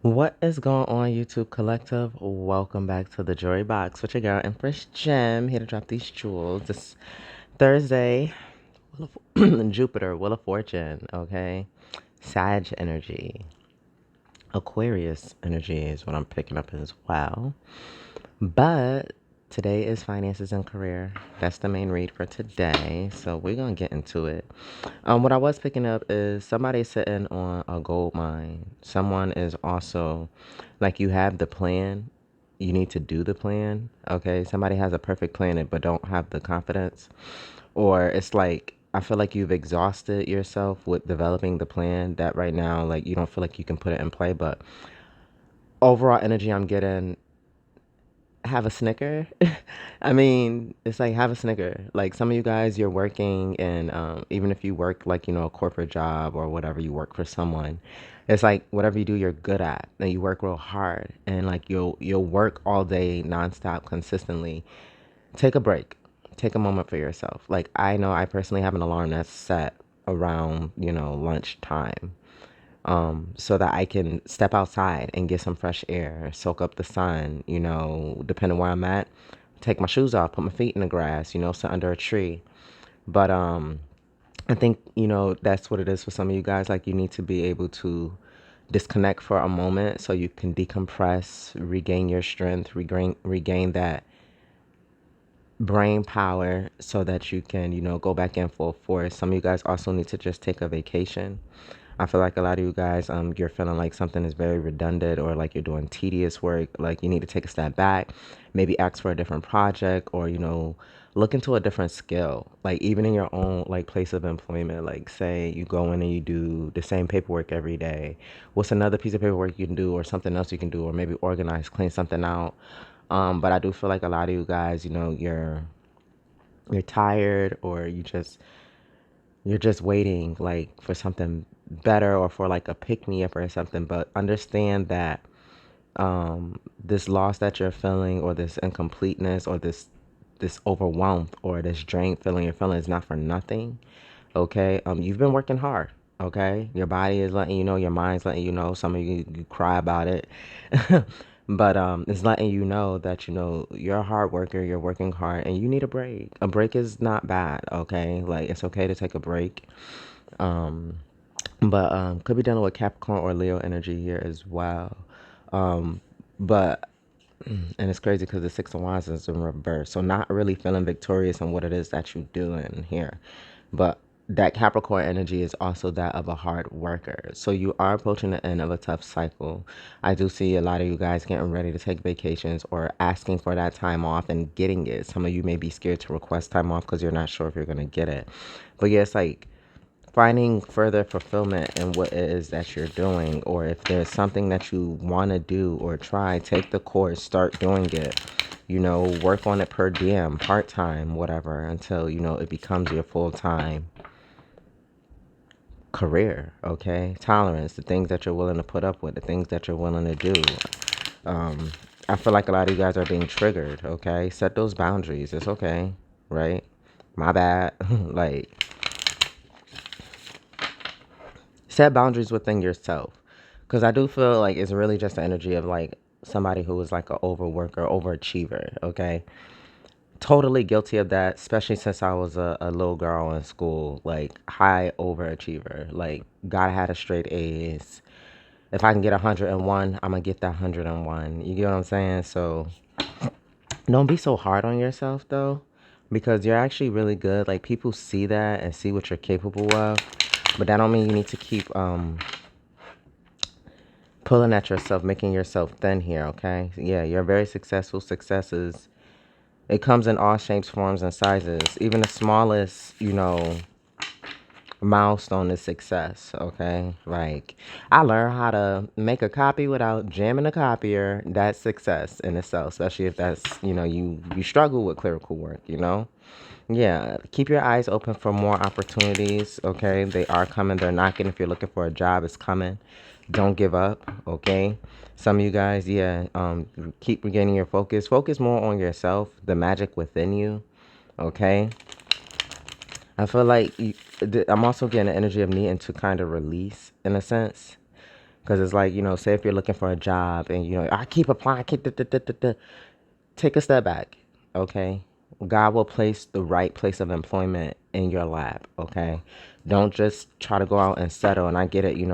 What is going on, YouTube Collective? Welcome back to the Jewelry Box with your girl, Empress Gem, here to drop these jewels. This Thursday, Jupiter, Wheel of Fortune, okay? Sag energy. Aquarius energy is what I'm picking up as well. But today is finances and career. That's the main read for today. So we're gonna get into it. What I was picking up is somebody sitting on a gold mine. Someone is also like you have the plan. You need to do the plan. Okay. Somebody has a perfect plan but don't have the confidence. Or it's like I feel like you've exhausted yourself with developing the plan that right now like you don't feel like you can put it in play, but overall energy I'm getting, have a snicker. I mean, it's like have a snicker. Like some of you guys, you're working, and even if you work like a corporate job or whatever, you work for someone. It's like whatever you do, you're good at, and you work real hard, and like you'll work all day nonstop, consistently. Take a break. Take a moment for yourself. Like I know I personally have an alarm that's set around lunchtime, so that I can step outside and get some fresh air, soak up the sun, depending where I'm at, take my shoes off, put my feet in the grass, sit under a tree. But I think, that's what it is for some of you guys. Like you need to be able to disconnect for a moment so you can decompress, regain your strength, regain that brain power so that you can, go back in full force. Some of you guys also need to just take a vacation. I feel like a lot of you guys, you're feeling like something is very redundant or like you're doing tedious work. Like you need to take a step back, maybe ask for a different project or, look into a different skill. Like even in your own like place of employment, like say you go in and you do the same paperwork every day. What's another piece of paperwork you can do or something else you can do or maybe organize, clean something out. But I do feel like a lot of you guys, you're tired or you're just waiting like for something better or for like a pick me up or something. But understand that this loss that you're feeling or this incompleteness or this overwhelmed or this drained feeling you're feeling is not for nothing. Okay. You've been working hard. Okay. Your body is letting you know, your mind's letting you know. Some of you cry about it. But it's letting you know that you're a hard worker, you're working hard, and you need a break. A break is not bad, okay? Like it's okay to take a break. Um, but could be dealing with Capricorn or Leo energy here as well. Um, but and it's crazy because the Six of Wands is in reverse. So not really feeling victorious in what it is that you're doing here. But that Capricorn energy is also that of a hard worker. So you are approaching the end of a tough cycle. I do see a lot of you guys getting ready to take vacations or asking for that time off and getting it. Some of you may be scared to request time off because you're not sure if you're going to get it. But yeah, it's like finding further fulfillment in what it is that you're doing, or if there's something that you want to do or try, take the course, start doing it, work on it per diem, part-time, whatever, until it becomes your full-time career. Okay, tolerance, the things that you're willing to put up with, the things that you're willing to do. um I feel like a lot of you guys are being triggered. Okay, set those boundaries. It's okay, right? My bad. Like set boundaries within yourself, because I do feel like it's really just the energy of like somebody who is like an overworker, overachiever. Okay, totally guilty of that, especially since I was a little girl in school. Like high overachiever, like gotta have a straight A's. If I can get 101, I'm gonna get that 101. You get what I'm saying? So don't be so hard on yourself though, because you're actually really good. Like people see that and see what you're capable of, but that don't mean you need to keep pulling at yourself, making yourself thin here, okay? Yeah, you're very successful. Successes, it comes in all shapes, forms, and sizes. Even the smallest, milestone is success, okay? Like, I learned how to make a copy without jamming a copier. That's success in itself, especially if that's, you struggle with clerical work. Yeah, keep your eyes open for more opportunities, okay? They are coming, they're knocking. If you're looking for a job, it's coming. Don't give up, okay? Some of you guys, yeah, keep regaining your focus. Focus more on yourself, the magic within you, okay? I feel like I'm also getting the energy of needing to kind of release in a sense. Because it's like, say if you're looking for a job and, I keep applying, I keep, take a step back, okay? God will place the right place of employment in your lap, okay? Don't just try to go out and settle. And I get it, we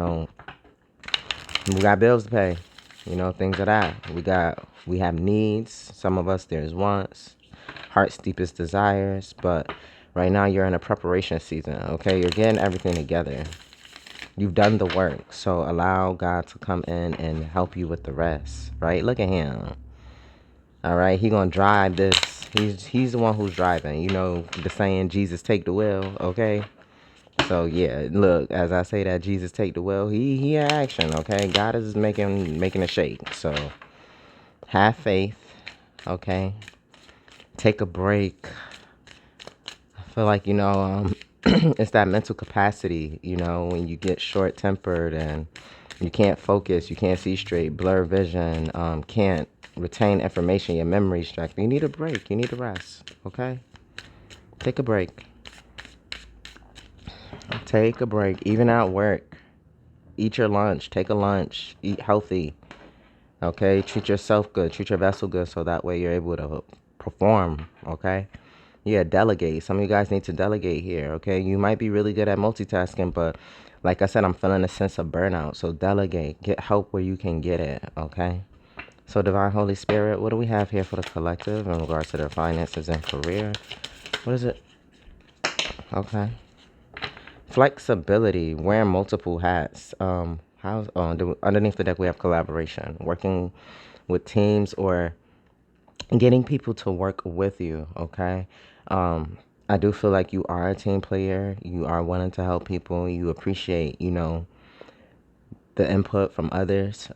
got bills to pay, things of that. We have needs. Some of us, there's wants, heart's deepest desires. But right now, you're in a preparation season, okay? You're getting everything together. You've done the work, so allow God to come in and help you with the rest, right? Look at him. All right, he gonna drive this. He's the one who's driving. The saying, Jesus take the wheel. Okay, so yeah, look, as I say that Jesus take the wheel, he in action. Okay, God is making a shake. So have faith. Okay, take a break. I feel like it's that mental capacity. When you get short tempered and you can't focus, you can't see straight, blur vision, can't retain information, your memory's tracked. You need a break. You need a rest. Okay? Take a break. Take a break. Even at work. Eat your lunch. Take a lunch. Eat healthy. Okay? Treat yourself good. Treat your vessel good so that way you're able to perform. Okay? Yeah, delegate. Some of you guys need to delegate here. Okay? You might be really good at multitasking, but like I said, I'm feeling a sense of burnout. So delegate. Get help where you can get it. Okay? So, Divine Holy Spirit, what do we have here for the collective in regards to their finances and career? What is it? Okay. Flexibility, wearing multiple hats. Underneath the deck, we have collaboration, working with teams or getting people to work with you. Okay. I do feel like you are a team player. You are wanting to help people. You appreciate, the input from others.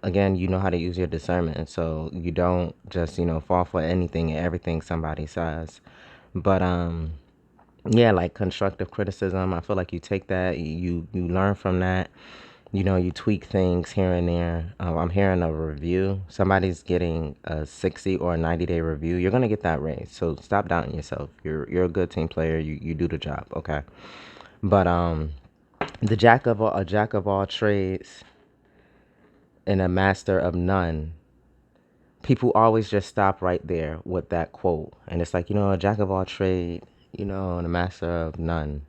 Again, you know how to use your discernment, so you don't just fall for anything and everything somebody says. But yeah, like constructive criticism, I feel like you take that, you learn from that. You tweak things here and there. I'm hearing a review. Somebody's getting a 60 or a 90-day review. You're gonna get that raise. So stop doubting yourself. You're a good team player. You do the job, okay? But the jack of all trades and a master of none. People always just stop right there with that quote. And it's like, a jack of all trade, and a master of none.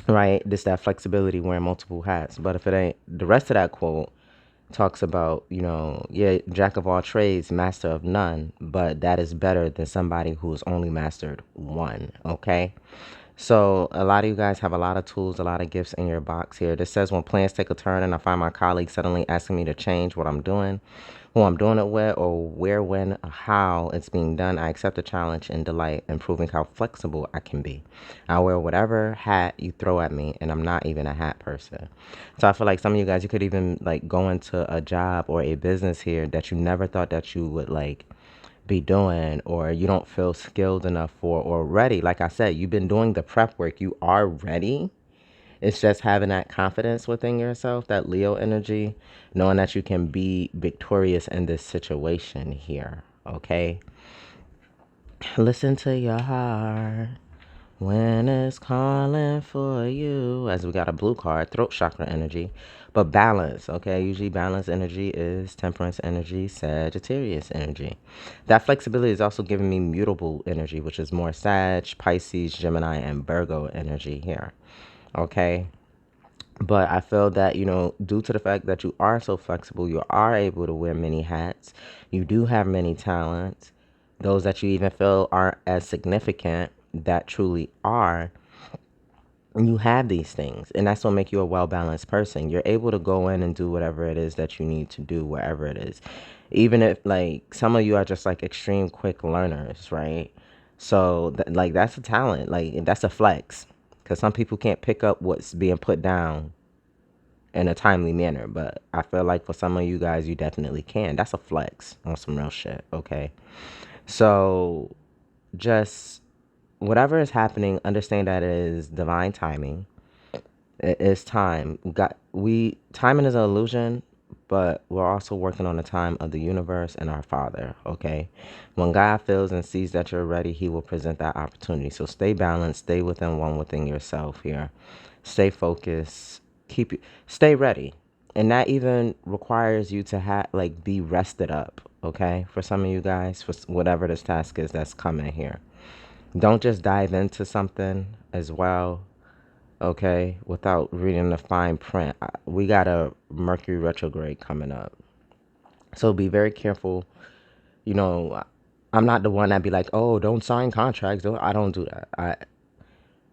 Right? This that flexibility wearing multiple hats. But if it ain't the rest of that quote talks about, yeah, jack of all trades, master of none, but that is better than somebody who's only mastered one. Okay. So a lot of you guys have a lot of tools, a lot of gifts in your box here. This says when plans take a turn and I find my colleagues suddenly asking me to change what I'm doing, who I'm doing it with, or where, when, or how it's being done, I accept the challenge and delight in proving how flexible I can be. I wear whatever hat you throw at me, and I'm not even a hat person. So I feel like some of you guys, you could even like go into a job or a business here that you never thought that you would like be doing, or you don't feel skilled enough for or ready. Like I said, you've been doing the prep work. You are ready. It's just having that confidence within yourself, that Leo energy, knowing that you can be victorious in this situation here. Okay? Listen to your heart when it's calling for you. As we got a blue card, throat chakra energy. But balance, okay? Usually balance energy is temperance energy, Sagittarius energy. That flexibility is also giving me mutable energy, which is more Sag, Pisces, Gemini, and Virgo energy here. Okay? But I feel that, due to the fact that you are so flexible, you are able to wear many hats. You do have many talents. Those that you even feel aren't as significant that truly are. You have these things, and that's what make you a well-balanced person. You're able to go in and do whatever it is that you need to do, wherever it is. Even if, like, some of you are just, like, extreme quick learners, right? So, like, that's a talent. Like, that's a flex. Because some people can't pick up what's being put down in a timely manner. But I feel like for some of you guys, you definitely can. That's a flex on some real shit, okay? So, just whatever is happening, understand that it is divine timing. It is time. Timing is an illusion, but we're also working on the time of the universe and our Father. Okay, when God feels and sees that you're ready, He will present that opportunity. So stay balanced, stay within yourself here, stay focused, stay ready. And that even requires you to have like be rested up, okay? For some of you guys, for whatever this task is that's coming here. Don't just dive into something as well, okay, without reading the fine print. We got a Mercury retrograde coming up. So be very careful. You know, I'm not the one that be like, oh, don't sign contracts. I don't do that. I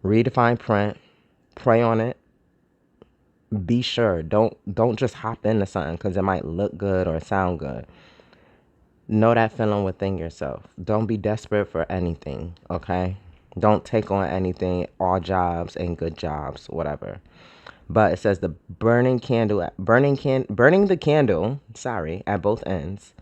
read the fine print, pray on it, be sure. Don't just hop into something because it might look good or sound good. Know that feeling within yourself. Don't be desperate for anything, okay? Don't take on anything, all jobs and good jobs, whatever. But it says the burning the candle, sorry, at both ends.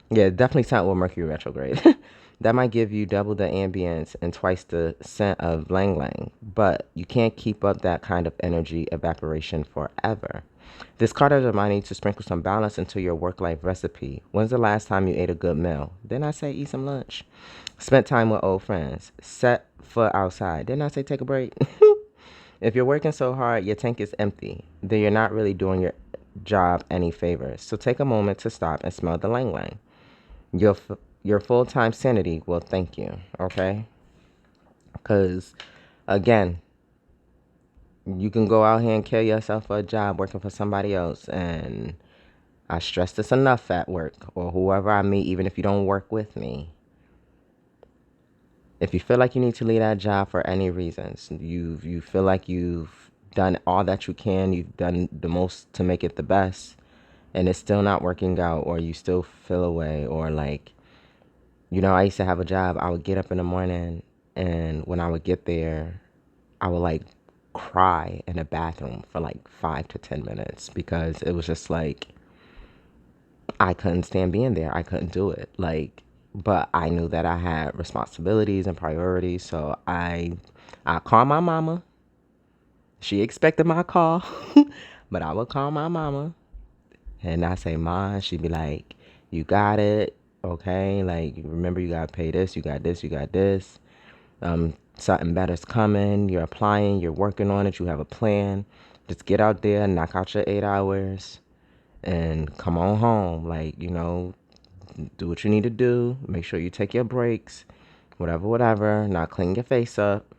Yeah, definitely sound with Mercury retrograde. That might give you double the ambience and twice the scent of lang lang, but you can't keep up that kind of energy evaporation forever. This card is reminding you to sprinkle some balance into your work life recipe. When's the last time you ate a good meal? Didn't I say eat some lunch? Spent time with old friends. Set foot outside. Didn't I say take a break? If you're working so hard, your tank is empty, then you're not really doing your job any favors. So take a moment to stop and smell the lang lang. Your full-time sanity will thank you, okay? Because, again, you can go out here and kill yourself for a job working for somebody else. And I stress this enough at work or whoever I meet, even if you don't work with me. If you feel like you need to leave that job for any reasons, you feel like you've done all that you can, you've done the most to make it the best, and it's still not working out, or you still feel away, or like, I used to have a job. I would get up in the morning, and when I would get there, I would like cry in a bathroom for like 5 to 10 minutes because it was just like I couldn't stand being there. I couldn't do it. Like, but I knew that I had responsibilities and priorities, so I called my mama. She expected my call, but I would call my mama and I say, "Ma," she'd be like, "You got it, okay? Like, remember you gotta pay this, you got this, you got this. Something better's coming. You're applying, you're working on it, you have a plan. Just get out there, knock out your 8 hours, and come on home. Like, do what you need to do. Make sure you take your breaks, whatever, whatever. Not clean your face up.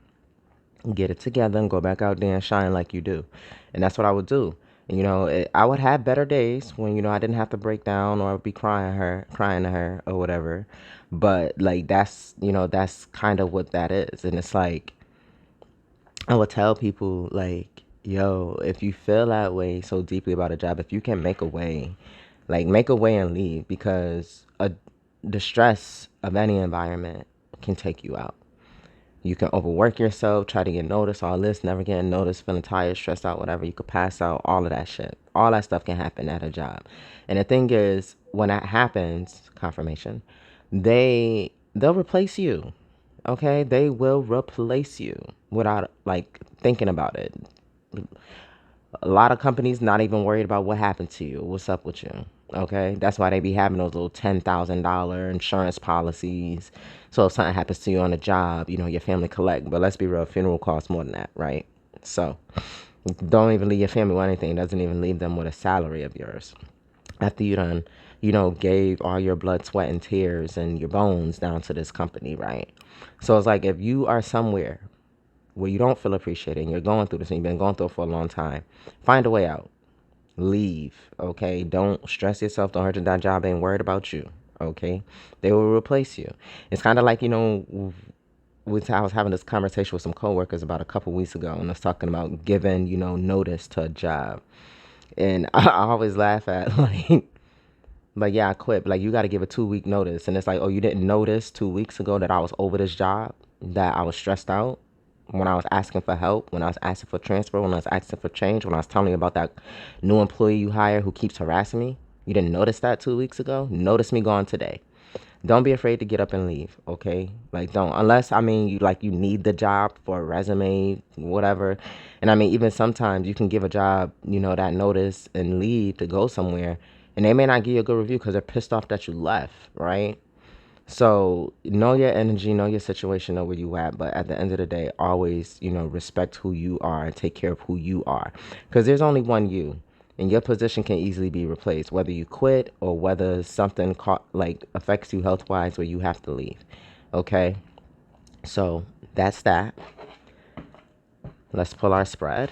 Get it together and go back out there and shine like you do." And that's what I would do. And, I would have better days when, I didn't have to break down or be crying to her or whatever. But like, that's kind of what that is. And it's like, I would tell people like, yo, if you feel that way so deeply about a job, if you can make a way, like make a way and leave, because the stress of any environment can take you out. You can overwork yourself, try to get noticed, all this, never getting noticed, feeling tired, stressed out, whatever. You could pass out, all of that shit. All that stuff can happen at a job. And the thing is, when that happens, confirmation, they'll replace you. Okay? They will replace you without like thinking about it. A lot of companies not even worried about what happened to you. What's up with you? Okay, that's why they be having those little $10,000 insurance policies. So if something happens to you on the job, your family collect. But let's be real, funeral costs more than that, right? So don't even leave your family with anything. It doesn't even leave them with a salary of yours. After you done, gave all your blood, sweat, and tears and your bones down to this company, right? So it's like if you are somewhere where you don't feel appreciated and you're going through this and you've been going through it for a long time, find a way out. Leave, okay? Don't stress yourself. Don't hurt your that job ain't worried about you, okay? They will replace you. It's kind of like, I was having this conversation with some coworkers about a couple weeks ago, and I was talking about giving, notice to a job. And I always laugh at, like, yeah, I quit. But, like, you got to give a 2-week notice. And it's like, oh, you didn't notice 2 weeks ago that I was over this job, that I was stressed out? When I was asking for help, when I was asking for transfer, when I was asking for change, when I was telling you about that new employee you hire who keeps harassing me, you didn't notice that 2 weeks ago? Notice me gone today. Don't be afraid to get up and leave, okay? Like, don't, unless, you need the job for a resume, whatever. And even sometimes you can give a job, that notice and leave to go somewhere, and they may not give you a good review because they're pissed off that you left, right? So know your energy, know your situation, know where you at. But at the end of the day, always, respect who you are and take care of who you are. Because there's only one you. and your position can easily be replaced, whether you quit or whether something like affects you health wise where you have to leave. Okay, so that's that. Let's pull our spread.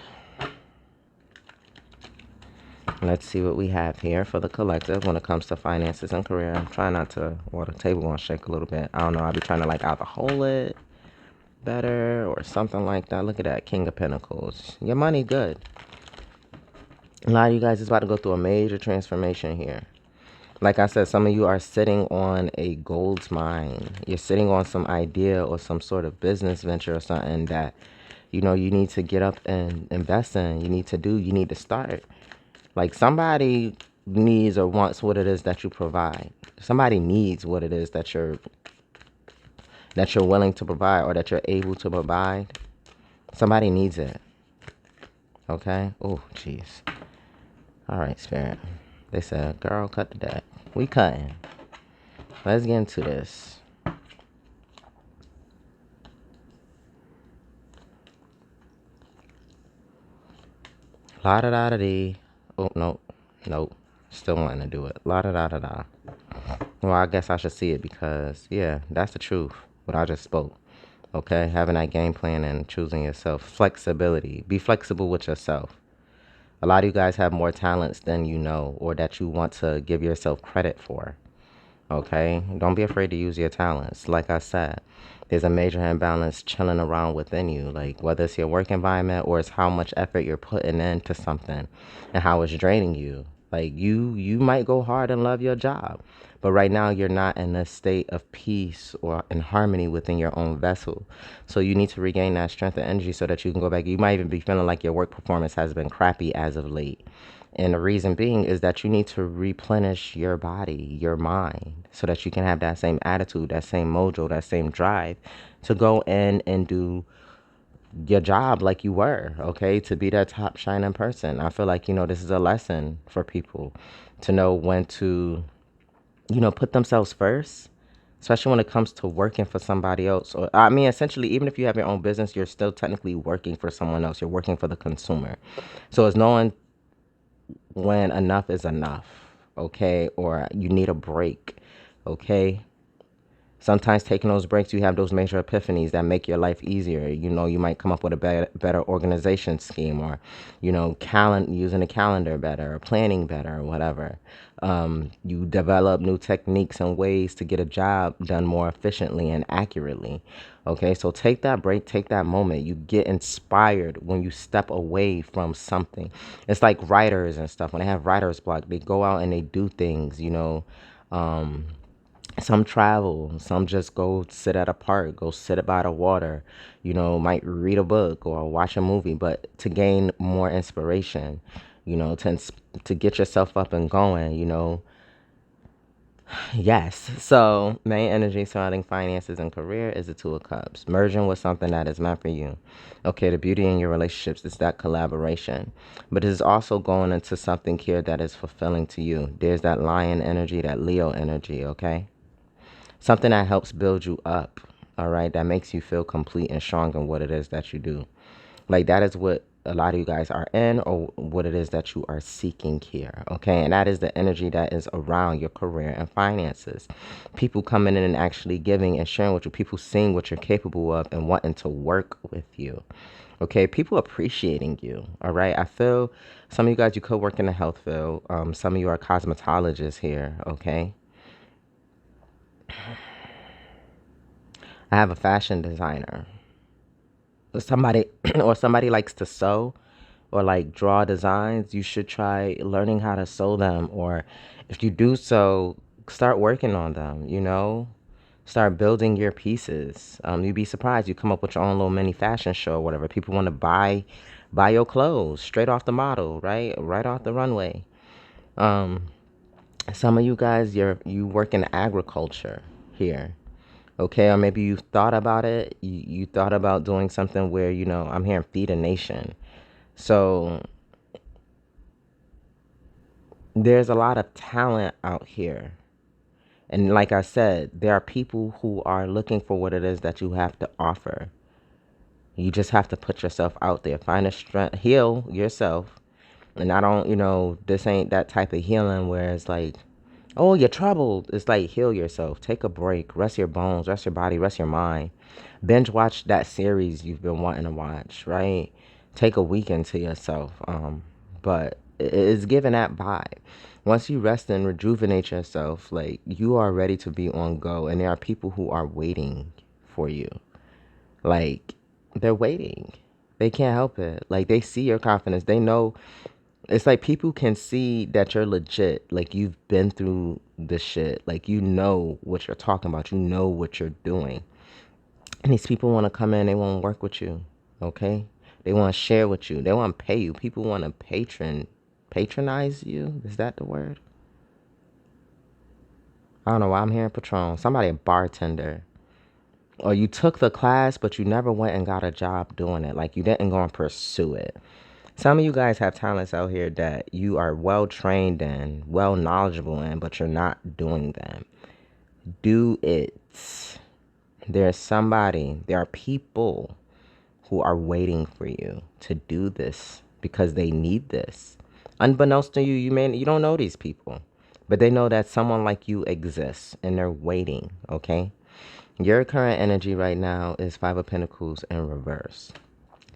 Let's see what we have here for the collective when it comes to finances and career. I'm trying not to, well, the table gonna shake a little bit. I don't know. I'll be trying to like either hold it better or something like that. Look at that, King of Pentacles. Your money good. A lot of you guys is about to go through a major transformation here. Like I said, some of you are sitting on a gold mine. You're sitting on some idea or some sort of business venture or something that, you know, you need to get up and invest in. You need to do, you need to start. Like somebody needs or wants what it is that you provide. Somebody needs what it is that you're willing to provide or that you're able to provide. Somebody needs it. Okay? Oh, jeez. All right, Spirit. They said, girl, cut the deck. We cutting. Let's get into this. La da da da dee. Oh, no. Nope. Still wanting to do it. La da da da da. Well, I guess I should see it because, yeah, that's the truth. What I just spoke. Okay? Having that game plan and choosing yourself. Flexibility. Be flexible with yourself. A lot of you guys have more talents than you know or that you want to give yourself credit for. Okay? Don't be afraid to use your talents. Like I said, there's a major imbalance chilling around within you. Like whether it's your work environment or it's how much effort you're putting into something and how it's draining you. Like you might go hard and love your job, but right now you're not in a state of peace or in harmony within your own vessel. So you need to regain that strength and energy so that you can go back. You might even be feeling like your work performance has been crappy as of late. And the reason being is that you need to replenish your body, your mind, so that you can have that same attitude, that same mojo, that same drive to go in and do your job like you were, okay? To be that top shining person. I feel like, you know, this is a lesson for people to know when to, you know, put themselves first, especially when it comes to working for somebody else. Or, I mean, essentially, even if you have your own business, you're still technically working for someone else. You're working for the consumer. So it's knowing when enough is enough, okay? Or you need a break, okay? Sometimes taking those breaks, you have those major epiphanies that make your life easier. You know, you might come up with a better organization scheme or, you know, using a calendar better or planning better or whatever. You develop new techniques and ways to get a job done more efficiently and accurately. Okay, so take that break, take that moment. You get inspired when you step away from something. It's like writers and stuff. When they have writer's block, they go out and they do things, you know. Some travel, some just go sit at a park, go sit by the water, you know, might read a book or watch a movie, but to gain more inspiration, you know, to get yourself up and going, you know. Yes. So, main energy surrounding finances and career is the Two of Cups. Merging with something that is meant for you. Okay, the beauty in your relationships is that collaboration. But it is also going into something here that is fulfilling to you. There's that lion energy, that Leo energy, okay? Something that helps build you up, all right? That makes you feel complete and strong in what it is that you do. Like that is what a lot of you guys are in or what it is that you are seeking here, okay? And that is the energy that is around your career and finances. People coming in and actually giving and sharing with you. People seeing what you're capable of and wanting to work with you, okay? People appreciating you, all right? I feel some of you guys, you could work in the health field. Some of you are cosmetologists here, okay? I have a fashion designer. Somebody or somebody likes to sew or like draw designs, you should try learning how to sew them. Or if you do so, start working on them, you know? Start building your pieces. You'd be surprised. You come up with your own little mini fashion show or whatever. People want to buy your clothes straight off the model, right? Right off the runway. Um, some of you guys, you work in agriculture here. Okay, or maybe you thought about it. You thought about doing something where, you know, I'm here and feed a nation. So there's a lot of talent out here. And like I said, there are people who are looking for what it is that you have to offer. You just have to put yourself out there. Find a strength, heal yourself, And I don't, this ain't that type of healing where it's like, oh, you're troubled. It's like, heal yourself. Take a break. Rest your bones. Rest your body. Rest your mind. Binge watch that series you've been wanting to watch, right? Take a weekend to yourself. But it's giving that vibe. Once you rest and rejuvenate yourself, like, you are ready to be on go. And there are people who are waiting for you. Like, they're waiting. They can't help it. Like, they see your confidence. They know. It's like people can see that you're legit. Like, you've been through the shit. Like, you know what you're talking about. You know what you're doing. And these people want to come in. They want to work with you. Okay? They want to share with you. They want to pay you. People want to patronize you. Is that the word? I don't know why I'm hearing Patron. Somebody, a bartender. Or you took the class, but you never went and got a job doing it. Like, you didn't go and pursue it. Some of you guys have talents out here that you are well trained in, well knowledgeable in, but you're not doing them. Do it. There are people who are waiting for you to do this because they need this. Unbeknownst to you, you don't know these people, but they know that someone like you exists and they're waiting, okay? Your current energy right now is Five of Pentacles in reverse.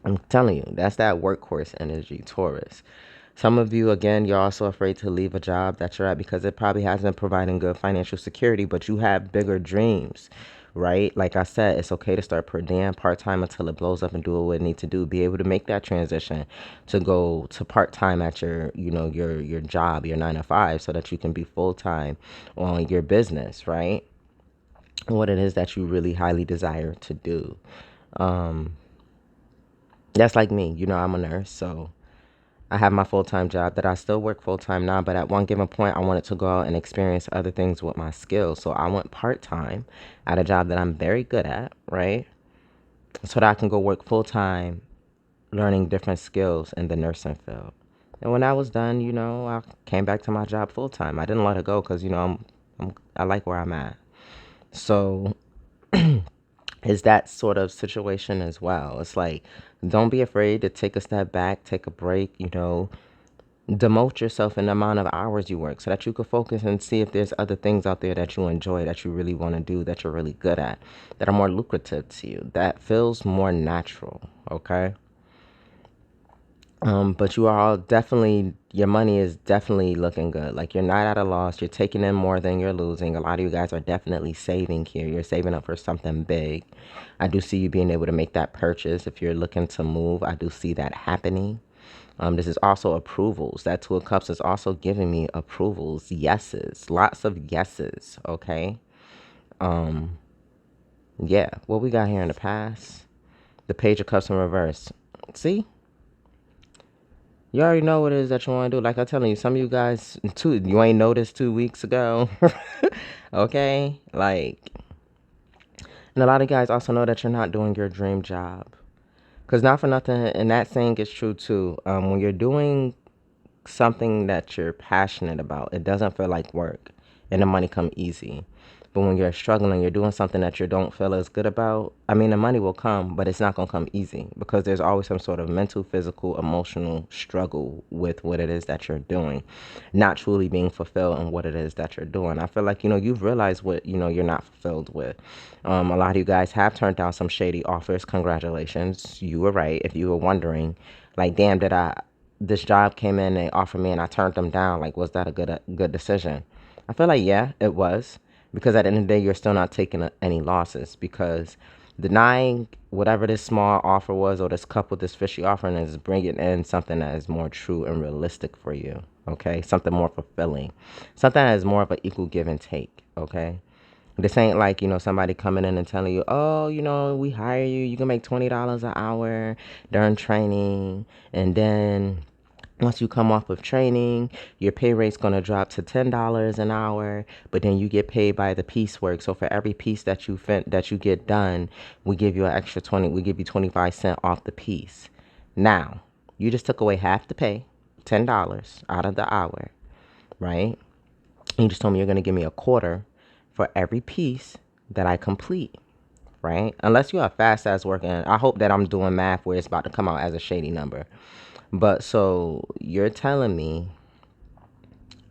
I'm telling you, that's that workhorse energy, Taurus. Some of you, again, you're also afraid to leave a job that you're at because it probably hasn't providing good financial security, but you have bigger dreams, right? Like I said, it's okay to start per diem, part-time until it blows up and do what it needs to do. Be able to make that transition to go to part-time at your, your job, your 9 to 5, so that you can be full-time on your business, right? What it is that you really highly desire to do. That's like me. I'm a nurse, so I have my full-time job that I still work full-time now, but at one given point, I wanted to go out and experience other things with my skills. So I went part-time at a job that I'm very good at, right? So that I can go work full-time, learning different skills in the nursing field. And when I was done, I came back to my job full-time. I didn't let it go because, I like where I'm at. So is that sort of situation as well. It's like, don't be afraid to take a step back, take a break, demote yourself in the amount of hours you work so that you can focus and see if there's other things out there that you enjoy, that you really want to do, that you're really good at, that are more lucrative to you, that feels more natural, okay? But you are all definitely, your money is definitely looking good. Like, you're not at a loss. You're taking in more than you're losing. A lot of you guys are definitely saving here. You're saving up for something big. I do see you being able to make that purchase. If you're looking to move, I do see that happening. This is also approvals. That Two of Cups is also giving me approvals, yeses, lots of yeses, okay? Yeah, what we got here in the past? The Page of Cups in reverse. See? You already know what it is that you want to do. Like I'm telling you, some of you guys, you ain't noticed 2 weeks ago. Okay? Like, and a lot of guys also know that you're not doing your dream job. Because not for nothing, and that saying is true too. When you're doing something that you're passionate about, it doesn't feel like work and the money come easy. But when you're struggling, you're doing something that you don't feel as good about, I mean, the money will come, but it's not going to come easy because there's always some sort of mental, physical, emotional struggle with what it is that you're doing, not truly being fulfilled in what it is that you're doing. I feel like, you've realized what, you're not fulfilled with. A lot of you guys have turned down some shady offers. Congratulations. You were right. If you were wondering, like, damn, this job came in, they offered me and I turned them down. Like, was that a good decision? I feel like, yeah, it was. Because at the end of the day, you're still not taking any losses, because denying whatever this small offer was, or this cup with this fishy offering, is bringing in something that is more true and realistic for you, okay? Something more fulfilling. Something that is more of an equal give and take, okay? This ain't like, somebody coming in and telling you, oh, we hire you, you can make $20 an hour during training, and then once you come off of training, your pay rate's going to drop to $10 an hour, but then you get paid by the piecework. So for every piece that you get done, we give you an extra 20, we give you 25 cents off the piece. Now, you just took away half the pay, $10 out of the hour, right? You just told me you're going to give me a quarter for every piece that I complete, right? Unless you are fast ass working. I hope that I'm doing math where it's about to come out as a shady number. But so you're telling me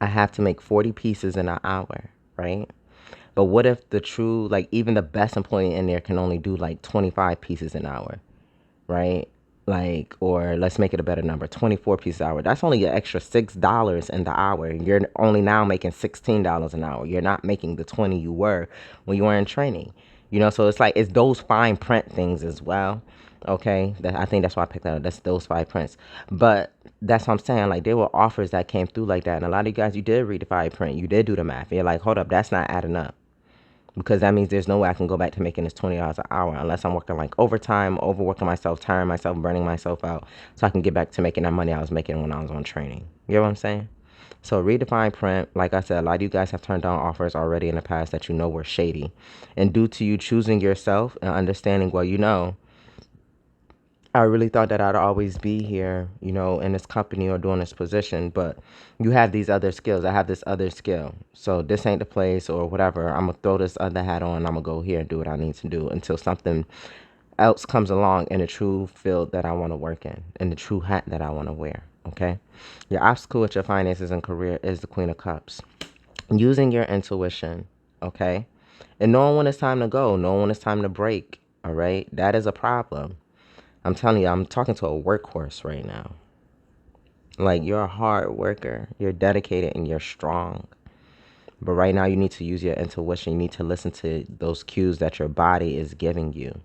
I have to make 40 pieces in an hour, right? But what if the true, like even the best employee in there can only do like 25 pieces an hour, right? Like, or let's make it a better number, 24 pieces an hour. That's only an extra $6 in the hour. You're only now making $16 an hour. You're not making the 20 you were when you were in training. So it's like it's those fine print things as well. Okay, I think that's why I picked that up. That's those five prints. But that's what I'm saying. Like there were offers that came through like that, and a lot of you guys, you did read the fine print. You did do the math. And you're like, hold up, that's not adding up because that means there's no way I can go back to making this $20 an hour unless I'm working like overtime, overworking myself, tiring myself, burning myself out, so I can get back to making that money I was making when I was on training. You know what I'm saying? So read the fine print. Like I said, a lot of you guys have turned down offers already in the past that you know were shady. And due to you choosing yourself and understanding, well, I really thought that I'd always be here, in this company or doing this position, but you have these other skills. I have this other skill. So this ain't the place or whatever. I'm going to throw this other hat on. I'm going to go here and do what I need to do until something else comes along in the true field that I want to work in the true hat that I want to wear. Okay. Your obstacle with your finances and career is the Queen of Cups. Using your intuition. Okay. And knowing when it's time to go, knowing when it's time to break. All right. That is a problem. I'm telling you, I'm talking to a workhorse right now. Like, you're a hard worker, you're dedicated, and you're strong. But right now, you need to use your intuition. You need to listen to those cues that your body is giving you.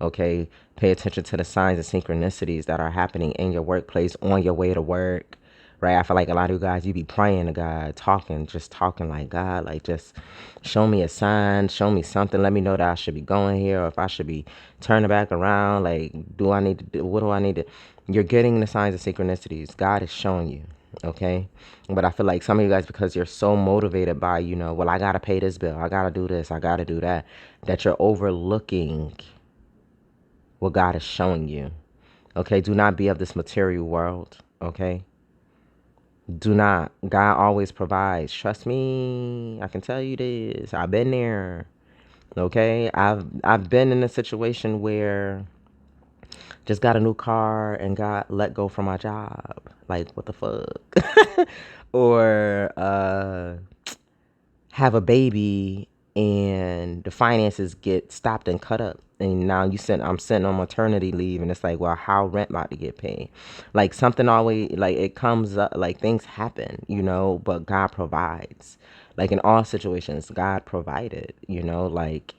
Okay? Pay attention to the signs and synchronicities that are happening in your workplace on your way to work. Right? I feel like a lot of you guys, you be praying to God, just talking like, God, like, just show me a sign, show me something. Let me know that I should be going here or if I should be turning back around. Like, what do I need to? You're getting the signs and synchronicities. God is showing you. Okay. But I feel like some of you guys, because you're so motivated by, well, I got to pay this bill. I got to do this. I got to do that, that you're overlooking what God is showing you. Okay. Do not be of this material world. Okay. Do not. God always provides. Trust me. I can tell you this. I've been there. Okay. I've been in a situation where just got a new car and got let go from my job. Like, what the fuck? Or have a baby and the finances get stopped and cut up. And now I'm sitting on maternity leave and it's like, well, how rent about to get paid? Like something always, like it comes up, like things happen, but God provides. Like in all situations, God provided, like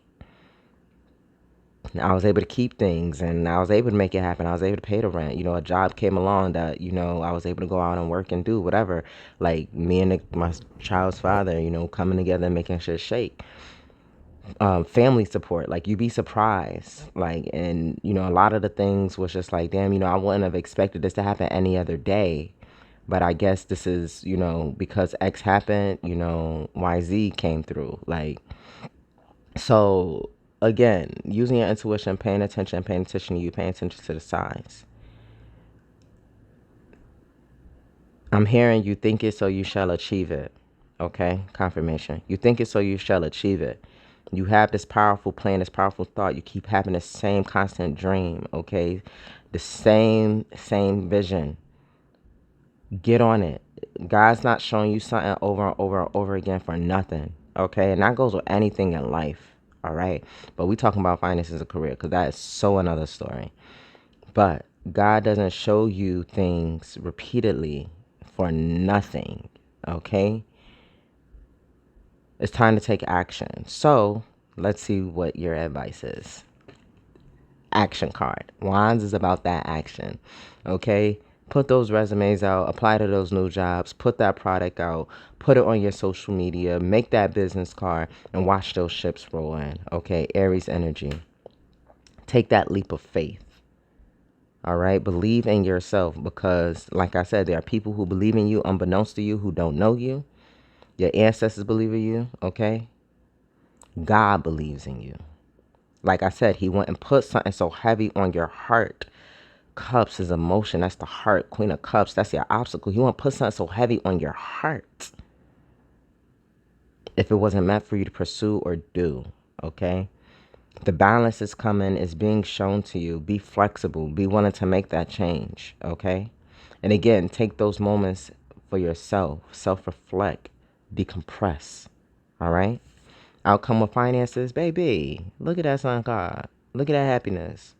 I was able to keep things and I was able to make it happen. I was able to pay the rent. A job came along that, I was able to go out and work and do whatever. Like me and my child's father, coming together and making shit shake. Family support, like you'd be surprised. Like, and, a lot of the things was just like, damn, I wouldn't have expected this to happen any other day. But I guess this is, because X happened, YZ came through. Like, so again, using your intuition, paying attention to you, paying attention to the signs. I'm hearing you think it so you shall achieve it. Okay, confirmation. You think it so you shall achieve it. You have this powerful plan, this powerful thought. You keep having the same constant dream, okay? The same vision. Get on it. God's not showing you something over and over and over again for nothing, okay? And that goes with anything in life, all right? But we talking about finances and career because that is so another story. But God doesn't show you things repeatedly for nothing, okay? It's time to take action. So let's see what your advice is. Action card. Wands is about that action. Okay? Put those resumes out, apply to those new jobs, put that product out, put it on your social media, make that business card, and watch those ships roll in. Okay? Aries energy. Take that leap of faith. All right? Believe in yourself because, like I said, there are people who believe in you unbeknownst to you who don't know you. Your ancestors believe in you. Okay? God believes in you. Like I said, he went and put something so heavy on your heart. Cups is emotion. That's the heart. Queen of Cups. That's your obstacle. He went to put something so heavy on your heart. If it wasn't meant for you to pursue or do, okay? The balance is coming. Is being shown to you. Be flexible. Be willing to make that change, okay? And again, take those moments for yourself, self-reflect, decompress. All right? Outcome of finances, baby. Look at that sun card. Look at that happiness.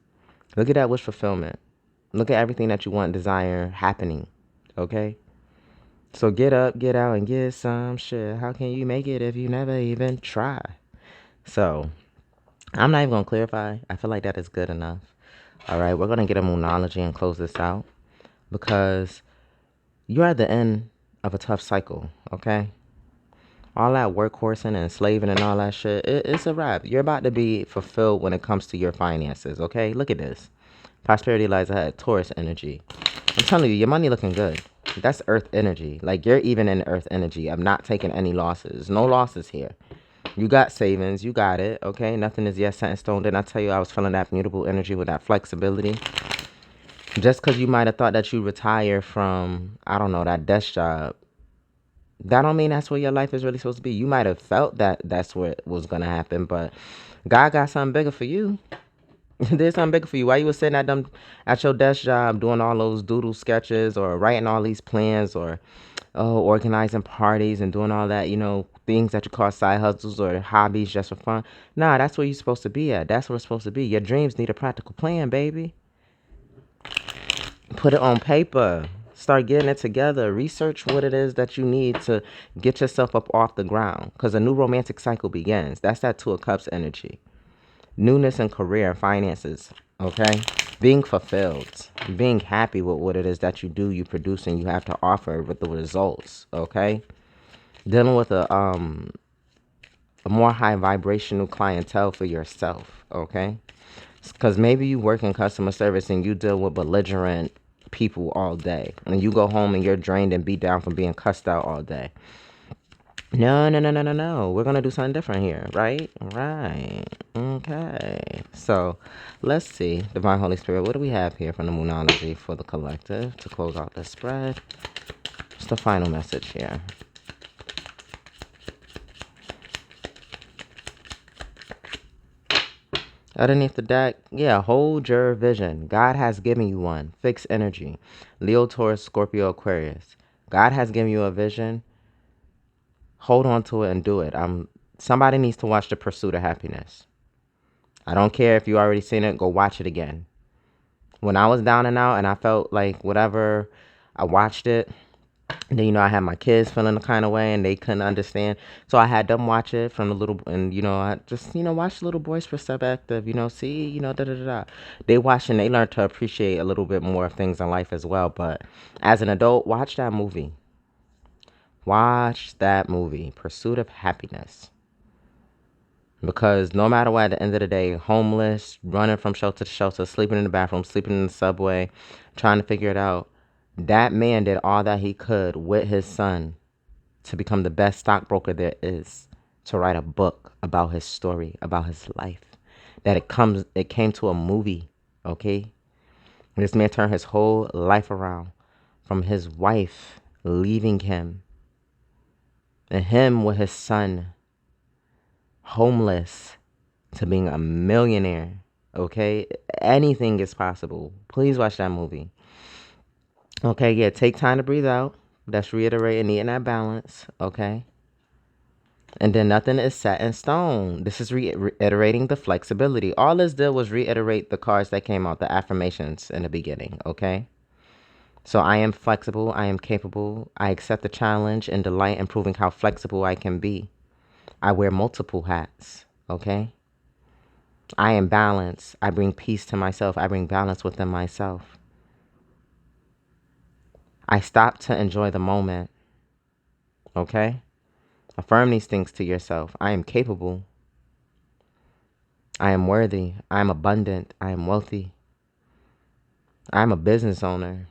Look at that wish fulfillment. Look at everything that you want, desire happening. Okay? So get up, get out, and get some shit. How can you make it if you never even try? So I'm not even gonna clarify. I feel like that is good enough. All right, we're gonna get a moonology and close this out because you're at the end of a tough cycle. Okay, all that workhorsing and slaving and all that shit, it's a wrap. You're about to be fulfilled when it comes to your finances. Okay, look at this. Prosperity lies ahead. Taurus energy. I'm telling you, your money looking good. That's earth energy. Like you're even in earth energy. I'm not taking any losses. No losses here. You got savings. You got it. Okay. Nothing is yet set in stone. Didn't I tell you I was feeling that mutable energy with that flexibility? Just because you might have thought that you retire from, I don't know, that desk job, that don't mean that's where your life is really supposed to be. You might have felt that that's what was going to happen, but God got something bigger for you. There's something bigger for you. While you were sitting at your desk job doing all those doodle sketches or writing all these plans or organizing parties and doing all that, things that you call side hustles or hobbies just for fun. Nah, that's where you're supposed to be at. That's where it's supposed to be. Your dreams need a practical plan, baby. Put it on paper. Start getting it together. Research what it is that you need to get yourself up off the ground because a new romantic cycle begins. That's that Two of Cups energy. Newness in career and finances, okay? Being fulfilled, being happy with what it is that you do, you produce, and you have to offer with the results, okay? Dealing with a more high vibrational clientele for yourself, okay? Because maybe you work in customer service and you deal with belligerent people all day, and you go home and you're drained and beat down from being cussed out all day. No, no, no, no, no, no. We're going to do something different here, right? Right. Okay. So let's see. Divine Holy Spirit, what do we have here from the Moonology for the collective to close out the spread? What's the final message here? Underneath the deck, yeah, hold your vision. God has given you one. Fixed energy. Leo, Taurus, Scorpio, Aquarius. God has given you a vision. Hold on to it and do it. Somebody needs to watch The Pursuit of Happyness. I don't care if you already seen it, go watch it again. When I was down and out and I felt like whatever, I watched it. And then, I had my kids feeling the kind of way and they couldn't understand. So I had them watch it from the little, and, I just, watch the little boy's perspective, see, da da da da. They watch and they learn to appreciate a little bit more of things in life as well. But as an adult, watch that movie. Watch that movie, Pursuit of Happyness. Because no matter what, at the end of the day, homeless, running from shelter to shelter, sleeping in the bathroom, sleeping in the subway, trying to figure it out, that man did all that he could with his son to become the best stockbroker there is, to write a book about his story, about his life. That it came to a movie, okay? This man turned his whole life around from his wife leaving him and him with his son homeless to being a millionaire, okay? Anything is possible. Please watch that movie. Okay, yeah, take time to breathe out. That's reiterating, needing that balance, okay? And then nothing is set in stone. This is reiterating the flexibility. All this did was reiterate the cards that came out, the affirmations in the beginning, okay? So I am flexible. I am capable. I accept the challenge and delight in proving how flexible I can be. I wear multiple hats, okay? I am balanced. I bring peace to myself. I bring balance within myself. I stop to enjoy the moment, okay? Affirm these things to yourself. I am capable. I am worthy. I am abundant. I am wealthy. I am a business owner.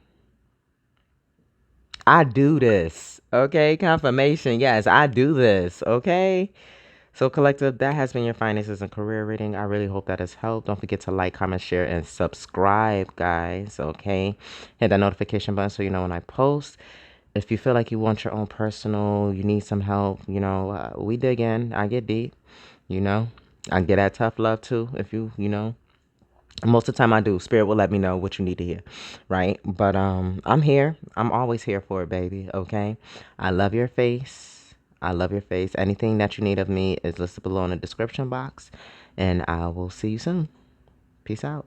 I do this, okay? Confirmation. Yes, I do this, okay? So, collective, that has been your finances and career reading. I really hope that has helped. Don't forget to like, comment, share, and subscribe, guys, okay? Hit that notification button so you know when I post. If you feel like you want your own personal, you need some help, we dig in. I get deep, I get that tough love too. If you Most of the time I do. Spirit will let me know what you need to hear, right? But I'm here. I'm always here for it, baby. Okay. I love your face. I love your face. Anything that you need of me is listed below in the description box, and I will see you soon. Peace out.